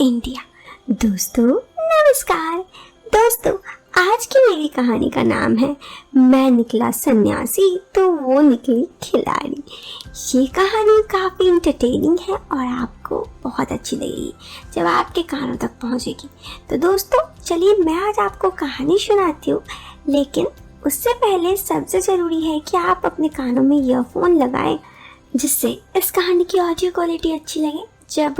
India. दोस्तों नमस्कार। दोस्तों आज की मेरी कहानी का नाम है मैं निकला सन्यासी तो वो निकली खिलाड़ी। ये कहानी काफ़ी इंटरटेनिंग है और आपको बहुत अच्छी लगेगी जब आपके कानों तक पहुंचेगी। तो दोस्तों चलिए मैं आज आपको कहानी सुनाती हूँ, लेकिन उससे पहले सबसे ज़रूरी है कि आप अपने कानों में ईयरफोन लगाएं जिससे इस कहानी की ऑडियो क्वालिटी अच्छी लगे जब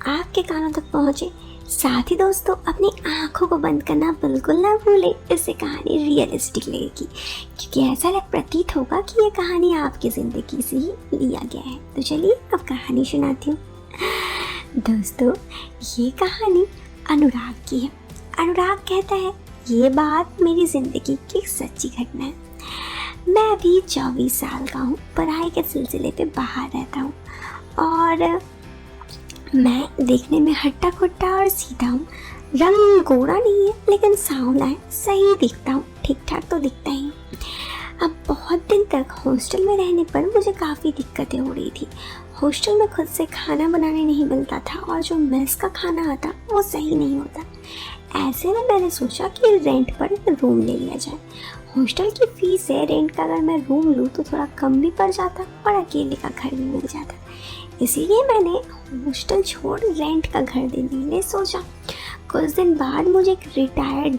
आपके कानों तक पहुँचे। साथ ही दोस्तों अपनी आंखों को बंद करना बिल्कुल ना भूलें, इससे कहानी रियलिस्टिक लगेगी क्योंकि ऐसा प्रतीत होगा कि ये कहानी आपकी ज़िंदगी से ही लिया गया है। तो चलिए अब कहानी सुनाती हूँ। दोस्तों ये कहानी अनुराग की है। अनुराग कहता है ये बात मेरी ज़िंदगी की एक सच्ची घटना है। मैं अभी 24 साल का हूँ, पढ़ाई के सिलसिले पे बाहर रहता हूँ और मैं देखने में हट्टा कट्टा और सीधा हूँ। रंग गोरा नहीं है लेकिन सांवला है, सही दिखता हूँ, ठीक ठाक तो दिखता ही। अब बहुत दिन तक हॉस्टल में रहने पर मुझे काफ़ी दिक्कतें हो रही थी। हॉस्टल में खुद से खाना बनाने नहीं मिलता था और जो मेस का खाना आता वो सही नहीं होता। ऐसे में मैंने सोचा कि रेंट पर रूम ले लिया जाए। हॉस्टल की फीस है, रेंट का अगर मैं रूम लूँ तो थोड़ा कम भी पड़ जाता और अकेले का घर भी मिल जाता। इसीलिए मैंने हॉस्टल छोड़ रेंट का घर देने के लिए सोचा। कुछ दिन बाद मुझे एक रिटायर्ड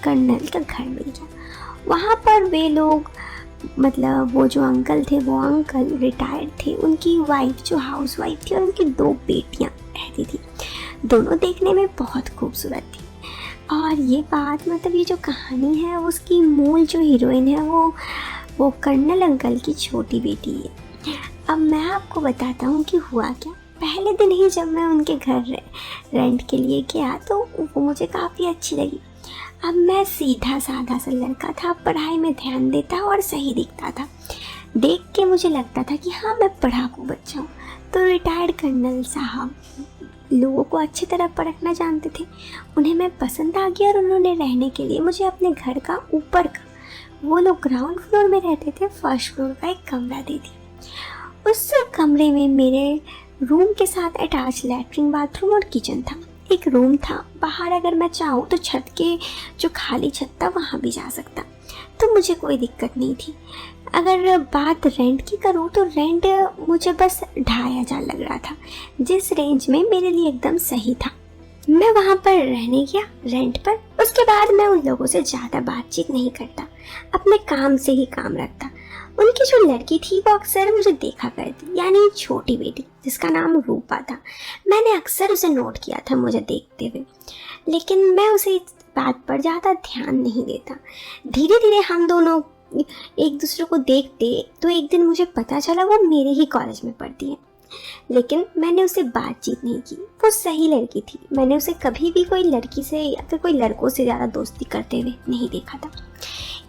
कर्नल का घर मिल गया। वहाँ पर वे लोग मतलब वो जो अंकल थे वो अंकल रिटायर्ड थे, उनकी वाइफ जो हाउस वाइफ थी और उनकी 2 बेटियाँ रहती थी। दोनों देखने में बहुत खूबसूरत थी। और ये बात मतलब ये जो कहानी है उसकी मूल जो हीरोइन है वो कर्नल अंकल की छोटी बेटी है। अब मैं आपको बताता हूँ कि हुआ क्या। पहले दिन ही जब मैं उनके घर रेंट के लिए गया तो वो मुझे काफ़ी अच्छी लगी। अब मैं सीधा साधा सा लड़का था, पढ़ाई में ध्यान देता और सही दिखता था। देख के मुझे लगता था कि हाँ मैं पढ़ाकू बच्चा हूँ। तो रिटायर्ड कर्नल साहब लोगों को अच्छी तरह परखना जानते थे। उन्हें मैं पसंद आ गया और उन्होंने रहने के लिए मुझे अपने घर का ऊपर का, वो लोग ग्राउंड फ्लोर में रहते थे, फर्स्ट फ्लोर का एक कमरा दे दिया। उस कमरे में मेरे रूम के साथ अटैच लैट्रिन, बाथरूम और किचन था। एक रूम था, बाहर अगर मैं चाहूँ तो छत के जो खाली छत था वहाँ भी जा सकता, तो मुझे कोई दिक्कत नहीं थी। अगर बात रेंट की करूँ तो रेंट मुझे बस 2500 लग रहा था, जिस रेंज में मेरे लिए एकदम सही था। मैं वहाँ पर रहने गया रेंट पर। उसके बाद मैं उन लोगों से ज़्यादा बातचीत नहीं करता, अपने काम से ही काम रखता। उनकी जो लड़की थी वो अक्सर मुझे देखा करती, यानी छोटी बेटी जिसका नाम रूपा था। मैंने अक्सर उसे नोट किया था मुझे देखते हुए, लेकिन मैं उसे इस बात पर ज़्यादा ध्यान नहीं देता। धीरे धीरे हम दोनों एक दूसरे को देखते तो एक दिन मुझे पता चला वो मेरे ही कॉलेज में पढ़ती है, लेकिन मैंने उसे बातचीत नहीं की। वो सही लड़की थी, मैंने उसे कभी भी कोई लड़की से या फिर कोई लड़कों से ज़्यादा दोस्ती करते हुए नहीं देखा था।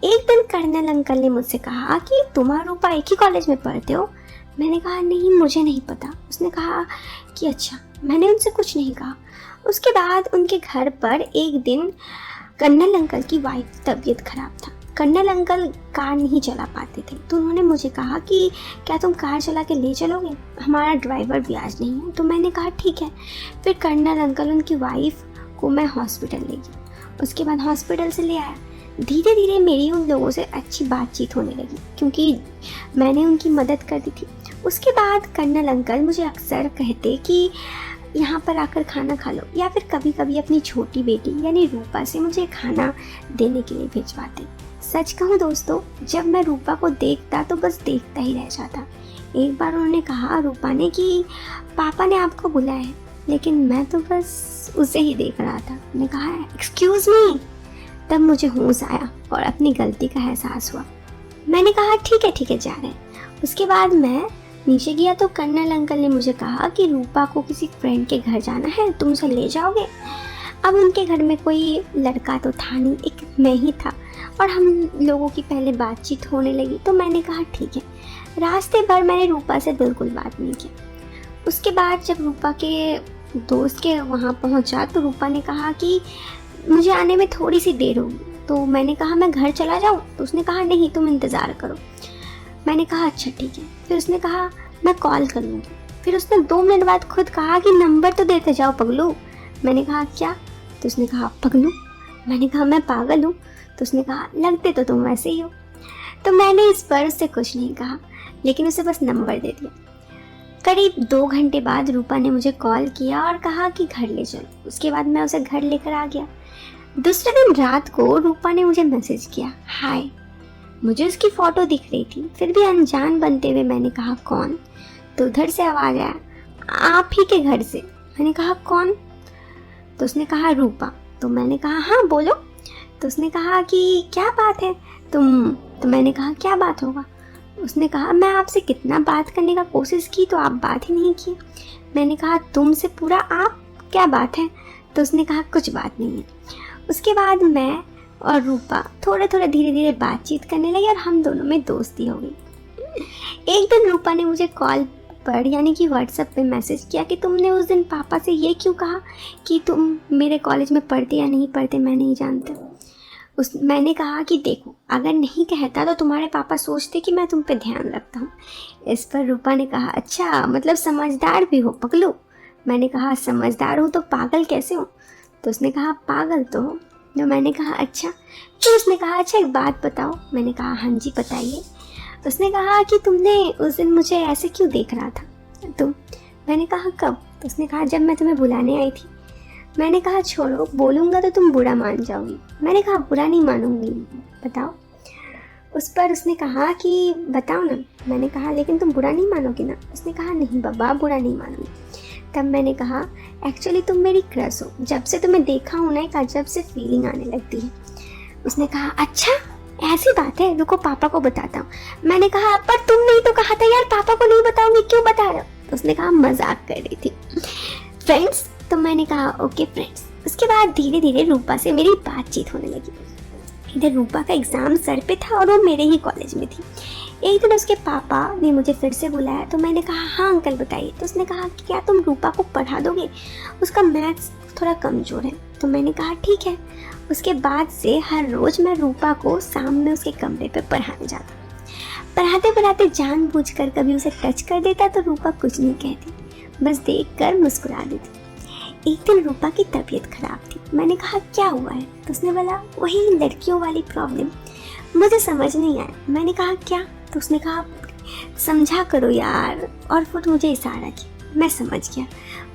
एक दिन कर्नल अंकल ने मुझसे कहा कि तुम और रूपा एक ही कॉलेज में पढ़ते हो। मैंने कहा नहीं, मुझे नहीं पता। उसने कहा कि अच्छा। मैंने उनसे कुछ नहीं कहा। उसके बाद उनके घर पर एक दिन कर्नल अंकल की वाइफ तबीयत खराब था। कर्नल अंकल कार नहीं चला पाते थे, तो उन्होंने मुझे कहा कि क्या तुम कार चला के ले चलोगे, हमारा ड्राइवर भी आज नहीं है। तो मैंने कहा ठीक है। फिर कर्नल अंकल उनकी वाइफ को मैं हॉस्पिटल ले गई। उसके बाद हॉस्पिटल से ले आया। धीरे धीरे मेरी उन लोगों से अच्छी बातचीत होने लगी क्योंकि मैंने उनकी मदद कर दी थी। उसके बाद कर्नल अंकल मुझे अक्सर कहते कि यहाँ पर आकर खाना खा लो, या फिर कभी कभी अपनी छोटी बेटी यानी रूपा से मुझे खाना देने के लिए भिजवाते। सच कहूँ दोस्तों, जब मैं रूपा को देखता तो बस देखता ही रह जाता। एक बार उन्होंने कहा रूपा ने कि पापा ने आपको बुलाया है, लेकिन मैं तो बस उसे ही देख रहा था। मैंने कहा एक्सक्यूज़ मी। तब मुझे होश आया और अपनी गलती का एहसास हुआ। मैंने कहा ठीक है जा रहे हैं। उसके बाद मैं नीचे गया तो कर्नल अंकल ने मुझे कहा कि रूपा को किसी फ्रेंड के घर जाना है, तुम उसे ले जाओगे। अब उनके घर में कोई लड़का तो था नहीं, एक मैं ही था और हम लोगों की पहले बातचीत होने लगी। तो मैंने कहा ठीक है। रास्ते भर मैंने रूपा से बिल्कुल बात नहीं की। उसके बाद जब रूपा के दोस्त के वहाँ पहुँचा तो रूपा ने कहा कि मुझे आने में थोड़ी सी देर होगी। तो मैंने कहा मैं घर चला जाऊँ, तो उसने कहा नहीं तुम इंतज़ार करो। मैंने कहा अच्छा ठीक है। फिर उसने कहा मैं कॉल कर लूँगी। फिर उसने 2 मिनट बाद खुद कहा कि नंबर तो देते जाओ पगलू। मैंने कहा क्या? तो उसने कहा पगलू। मैंने कहा मैं पागल हूँ? तो उसने कहा लगते तो तुम वैसे ही हो। तो मैंने इस पर उससे कुछ नहीं कहा, लेकिन उसे बस नंबर दे दिया। करीब 2 घंटे बाद रूपा ने मुझे कॉल किया और कहा कि घर ले चलो। उसके बाद मैं उसे घर लेकर आ गया। दूसरे दिन रात को रूपा ने मुझे मैसेज किया, हाय। मुझे उसकी फ़ोटो दिख रही थी, फिर भी अनजान बनते हुए मैंने कहा कौन? तो उधर से आवाज़ आया, आप ही के घर से। मैंने कहा कौन? तो उसने कहा रूपा। तो मैंने कहा हाँ बोलो। तो उसने कहा कि क्या बात है तो मैंने कहा क्या बात होगा? उसने कहा मैं आपसे कितना बात करने का कोशिश की तो आप बात ही नहीं की। मैंने कहा तुमसे पूरा आप, क्या बात है? तो उसने कहा कुछ बात नहीं है। उसके बाद मैं और रूपा थोड़े थोड़े धीरे धीरे बातचीत करने लगे और हम दोनों में दोस्ती हो गई। एक दिन रूपा ने मुझे कॉल पर यानी कि व्हाट्सएप पे मैसेज किया कि तुमने उस दिन पापा से ये क्यों कहा कि तुम मेरे कॉलेज में पढ़ते या नहीं पढ़ते मैं नहीं जानता। मैंने कहा कि देखो अगर नहीं कहता तो तुम्हारे पापा सोचते कि मैं तुम पे ध्यान रखता हूँ। इस पर रूपा ने कहा अच्छा मतलब समझदार भी हो पगलू। मैंने कहा समझदार हो तो पागल कैसे हो? तो उसने कहा पागल तो हो। तो मैंने कहा अच्छा। फिर उसने कहा अच्छा एक बात बताओ। मैंने कहा हाँ जी बताइए। उसने कहा कि तुमने उस दिन मुझे ऐसे क्यों देख रहा था तुम? मैंने कहा कब? तो उसने कहा जब मैं तुम्हें बुलाने आई थी। मैंने कहा छोड़ो, बोलूँगा तो तुम बुरा मान जाओगी। मैंने कहा बुरा नहीं मानूंगी, बताओ। उस पर उसने कहा कि बताओ ना। मैंने कहा लेकिन तुम बुरा नहीं मानोगी ना? उसने कहा नहीं बाबा बुरा नहीं मानूंगी। तब मैंने कहा एक्चुअली तुम मेरी क्रश हो, जब से तुम्हें देखा हूँ ना एक अजब से फीलिंग आने लगती है। उसने कहा अच्छा ऐसी बात है, रुको पापा को बताता हूँ। मैंने कहा पर तुमने ही तो कहा था यार पापा को नहीं बताऊंगी, क्यों बता रहे हो? तो उसने कहा मजाक कर रही थी फ्रेंड्स। तो मैंने कहा ओके फ्रेंड्स। उसके बाद धीरे धीरे रूपा से मेरी बातचीत होने लगी। इधर रूपा का एग्ज़ाम सर पे था और वो मेरे ही कॉलेज में थी। एक दिन उसके पापा ने मुझे फिर से बुलाया तो मैंने कहा हाँ अंकल बताइए। तो उसने कहा कि क्या तुम रूपा को पढ़ा दोगे, उसका मैथ्स थोड़ा कमज़ोर है। तो मैंने कहा ठीक है। उसके बाद से हर रोज़ मैं रूपा को शाम में उसके कमरे पे पढ़ाने जाता। पढ़ाते पढ़ाते जानबूझकर कभी उसे टच कर देता तो रूपा कुछ नहीं कहती, बस देख कर मुस्कुरा देती। एक दिन रूपा की तबीयत खराब थी। मैंने कहा क्या हुआ है? तो उसने बोला वही लड़कियों वाली प्रॉब्लम। मुझे समझ नहीं आया। मैंने कहा क्या? तो उसने कहा समझा करो यार, और फिर मुझे इशारा किया। मैं समझ गया।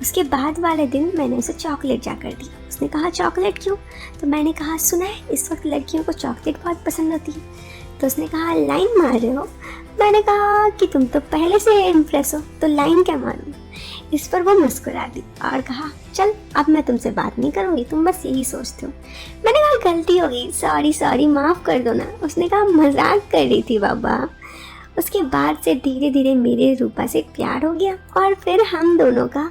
उसके बाद वाले दिन मैंने उसे चॉकलेट जाकर दी। उसने कहा चॉकलेट क्यों? तो मैंने कहा सुना है इस वक्त लड़कियों को चॉकलेट बहुत पसंद होती है। तो उसने कहा लाइन मार रहे हो? मैंने कहा कि तुम तो पहले से इम्प्रेस हो, तो लाइन क्या मारूं? इस पर वो मुस्कुरा दी और कहा चल अब मैं तुमसे बात नहीं करूंगी, तुम बस यही सोचते हो। मैंने कहा गलती हो गई, सॉरी सॉरी माफ़ कर दो ना। उसने कहा मजाक कर रही थी बाबा। उसके बाद से धीरे धीरे मेरे रूपा से प्यार हो गया और फिर हम दोनों का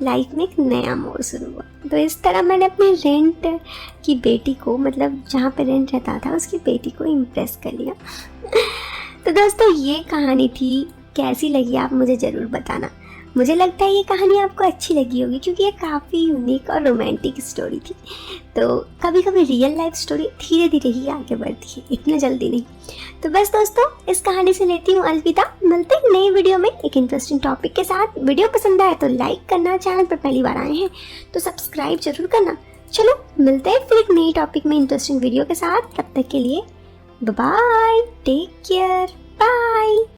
लाइफ में एक नया मोड़ शुरू हुआ। तो इस तरह मैंने अपने रेंट की बेटी को, मतलब जहाँ पे रेंट रहता था उसकी बेटी को इम्प्रेस कर लिया। तो दोस्तों ये कहानी थी, कैसी लगी आप मुझे ज़रूर बताना। मुझे लगता है ये कहानी आपको अच्छी लगी होगी क्योंकि ये काफ़ी यूनिक और रोमांटिक स्टोरी थी। तो कभी कभी रियल लाइफ स्टोरी धीरे धीरे ही आगे बढ़ती है, इतना जल्दी नहीं। तो बस दोस्तों इस कहानी से लेती हूँ अलविदा। मिलते हैं नई वीडियो में एक इंटरेस्टिंग टॉपिक के साथ। वीडियो पसंद आए तो लाइक करना, चैनल पर पहली बार आए हैं तो सब्सक्राइब जरूर करना। चलो मिलते हैं फिर एक नई टॉपिक में इंटरेस्टिंग वीडियो के साथ। तब तक के लिए बाय, टेक केयर, बाय।